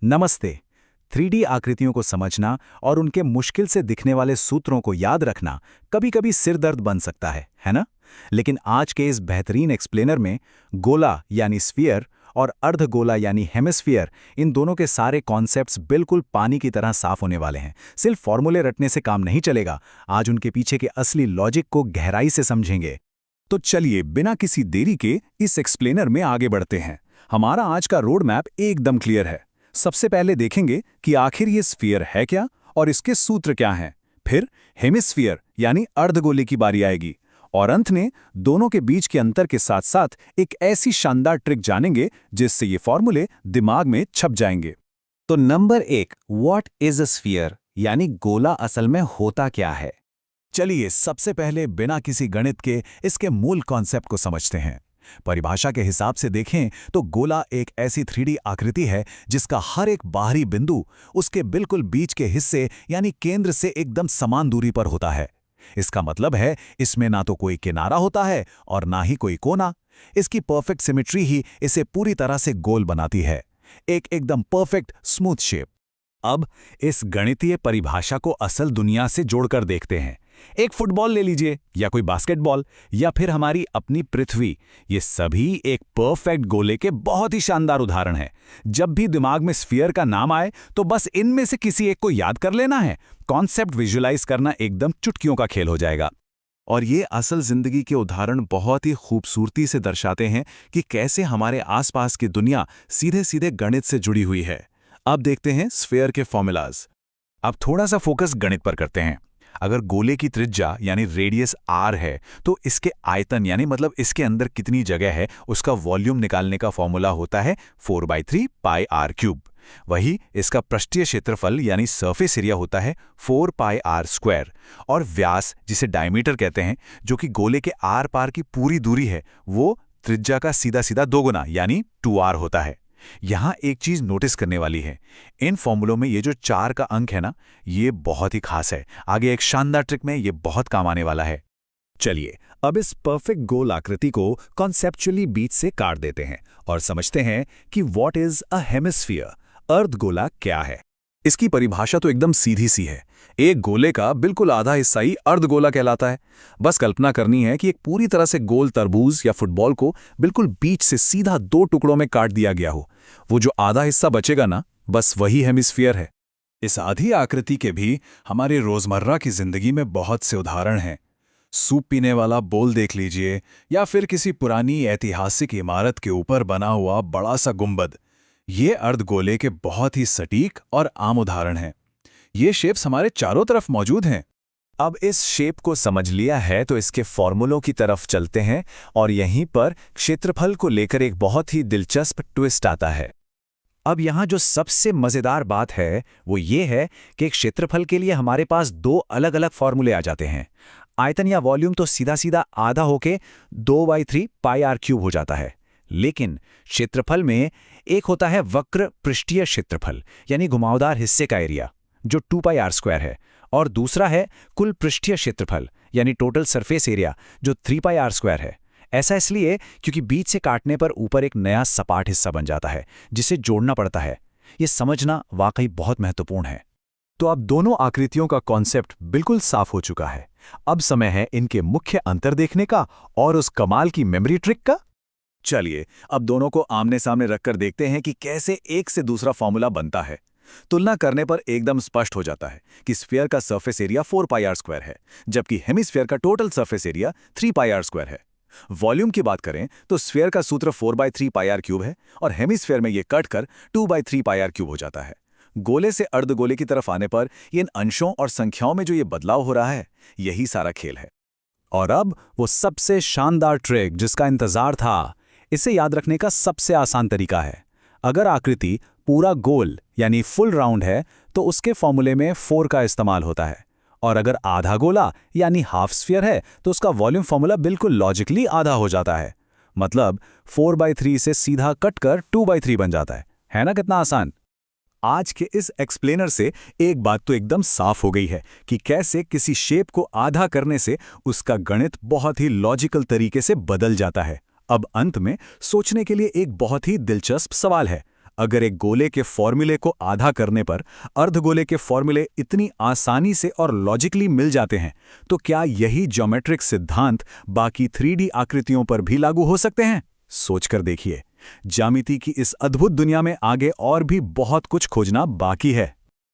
नमस्ते। 3D आकृतियों को समझना और उनके मुश्किल से दिखने वाले सूत्रों को याद रखना कभी-कभी सिरदर्द बन सकता है ना? लेकिन आज के इस बेहतरीन एक्सप्लेनर में गोला यानी स्फीयर और अर्धगोला यानी हेमिस्फीयर, इन दोनों के सारे कॉन्सेप्ट्स बिल्कुल पानी की तरह साफ होने वाले हैं। सिर्फ फॉर्मूले रटने से काम नहीं चलेगा, आज उनके पीछे के असली लॉजिक को गहराई से समझेंगे। तो चलिए बिना किसी देरी के इस एक्सप्लेनर में आगे बढ़ते हैं। हमारा आज का रोड मैप एकदम क्लियर है। सबसे पहले देखेंगे कि आखिर ये स्फीयर है क्या और इसके सूत्र क्या हैं। फिर हेमिस्फीयर यानी अर्धगोले की बारी आएगी और अंत में दोनों के बीच के अंतर के साथ साथ एक ऐसी शानदार ट्रिक जानेंगे जिससे ये फॉर्मूले दिमाग में छप जाएंगे। तो number 1, what is a sphere यानी गोला असल में होता क्या है। चलिए सबसे पहले बिना किसी गणित के इसके मूल कॉन्सेप्ट को समझते हैं। परिभाषा के हिसाब से देखें तो गोला एक ऐसी 3D आकृति है जिसका हर एक बाहरी बिंदु उसके बिल्कुल बीच के हिस्से यानी केंद्र से एकदम समान दूरी पर होता है। इसका मतलब है इसमें ना तो कोई किनारा होता है और ना ही कोई कोना। इसकी परफेक्ट सिमेट्री ही इसे पूरी तरह से गोल बनाती है, एक एकदम परफेक्ट स्मूथ शेप। अब इस गणितीय परिभाषा को असल दुनिया से जोड़कर देखते हैं। एक फुटबॉल ले लीजिए या कोई बास्केटबॉल या फिर हमारी अपनी पृथ्वी, ये सभी एक परफेक्ट गोले के बहुत ही शानदार उदाहरण हैं। जब भी दिमाग में स्फीयर का नाम आए तो बस इनमें से किसी एक को याद कर लेना है। कॉन्सेप्ट विजुलाइज करना एकदम चुटकियों का खेल हो जाएगा। और ये असल जिंदगी के उदाहरण बहुत ही खूबसूरती से दर्शाते हैं कि कैसे हमारे आसपास की दुनिया सीधे सीधे गणित से जुड़ी हुई है। अब देखते हैं स्फीयर के फॉर्मूलाज। अब थोड़ा सा फोकस गणित पर करते हैं। अगर गोले की त्रिज्या यानी रेडियस r है तो इसके आयतन यानी मतलब इसके अंदर कितनी जगह है उसका वॉल्यूम निकालने का फॉर्मूला होता है 4/3 पाई r क्यूब। वही इसका पृष्ठीय क्षेत्रफल यानी सरफेस एरिया होता है 4 पाई r स्क्वायर। और व्यास जिसे डायमीटर कहते हैं, जो कि गोले के आर पार की पूरी दूरी है, वो त्रिज्या का सीधा सीधा दोगुना यानी 2r होता है। यहां एक चीज नोटिस करने वाली है, इन फॉर्मूलों में ये जो 4 का अंक है ना, ये बहुत ही खास है। आगे एक शानदार ट्रिक में ये बहुत काम आने वाला है। चलिए अब इस परफेक्ट गोल आकृति को कॉन्सेप्चुअली बीच से काट देते हैं और समझते हैं कि व्हाट इज अ हेमिस्फीयर, अर्धगोला क्या है। इसकी परिभाषा तो एकदम सीधी सी है। एक गोले का बिल्कुल आधा हिस्सा ही अर्धगोला कहलाता है। बस कल्पना करनी है कि एक पूरी तरह से गोल तरबूज या फुटबॉल को बिल्कुल बीच से सीधा 2 टुकड़ों में काट दिया गया हो। वो जो आधा हिस्सा बचेगा ना, बस वही हेमिस्फीयर है। इस आधी आकृति के भी हमारे रोजमर्रा की जिंदगी में बहुत से उदाहरण हैं। सूप पीने वाला बोल देख लीजिए या फिर किसी पुरानी ऐतिहासिक इमारत के ऊपर बना हुआ बड़ा सा गुंबद। ये अर्धगोले के बहुत ही सटीक और आम उदाहरण हैं। ये शेप्स हमारे चारों तरफ मौजूद हैं। अब इस शेप को समझ लिया है तो इसके फॉर्मूलों की तरफ चलते हैं और यहीं पर क्षेत्रफल को लेकर एक बहुत ही दिलचस्प ट्विस्ट आता है। अब यहाँ जो सबसे मज़ेदार बात है वो ये है कि क्षेत्रफल के लिए हमारे पास 2 अलग-अलग फॉर्मूले आ जाते हैं। आयतन या वॉल्यूम तो सीधा सीधा आधा होके 2/3 पाई r क्यूब हो जाता है, लेकिन क्षेत्रफल में एक होता है वक्र पृष्ठीय क्षेत्रफल यानी घुमावदार हिस्से का एरिया, जो 2 पाई r स्क्वायर है, और दूसरा है कुल पृष्ठीय क्षेत्रफल यानी टोटल सरफेस एरिया, जो 3 पाई r स्क्वायर है। ऐसा इसलिए क्योंकि बीच से काटने पर ऊपर एक नया सपाट हिस्सा बन जाता है जिसे जोड़ना पड़ता है। ये समझना वाकई बहुत महत्वपूर्ण है। तो अब दोनों आकृतियों का कॉन्सेप्ट बिल्कुल साफ हो चुका है। अब समय है इनके मुख्य अंतर देखने का और उस कमाल की मेमोरी ट्रिक का। चलिए अब दोनों को आमने सामने रखकर देखते हैं कि कैसे एक से दूसरा फॉर्मूला बनता है। तुलना करने पर एकदम स्पष्ट हो जाता है कि स्फीयर का सरफेस एरिया 4 पाई r स्क्वायर है, जबकि हेमिस्फीयर का टोटल सरफेस एरिया 3 पाई r स्क्वायर है। वॉल्यूम की बात करें तो स्फीयर का सूत्र 4/3 पाई r क्यूब है और हेमिस्फीयर में ये कट कर 2/3 पाई r क्यूब हो जाता है। गोले से अर्धगोले की तरफ आने पर इन अंशों और संख्याओं में जो ये बदलाव हो रहा है, यही सारा खेल है। और अब वो सबसे शानदार ट्रिक जिसका इंतजार था। इसे याद रखने का सबसे आसान तरीका है, अगर आकृति पूरा गोल यानी फुल राउंड है तो उसके फॉर्मूले में 4 का इस्तेमाल होता है, और अगर आधा गोला यानी हाफ स्फीयर है तो उसका वॉल्यूम फॉर्मूला बिल्कुल लॉजिकली आधा हो जाता है। मतलब 4/3 से सीधा कटकर 2/3 बन जाता है ना? कितना आसान। आज के इस एक्सप्लेनर से एक बात तो एकदम साफ हो गई है कि कैसे किसी शेप को आधा करने से उसका गणित बहुत ही लॉजिकल तरीके से बदल जाता है। अब अंत में सोचने के लिए एक बहुत ही दिलचस्प सवाल है, अगर एक गोले के फॉर्मूले को आधा करने पर अर्धगोले के फॉर्मूले इतनी आसानी से और लॉजिकली मिल जाते हैं, तो क्या यही ज्योमेट्रिक सिद्धांत बाकी 3D आकृतियों पर भी लागू हो सकते हैं? सोचकर देखिए। ज्यामिति की इस अद्भुत दुनिया में आगे और भी बहुत कुछ खोजना बाकी है।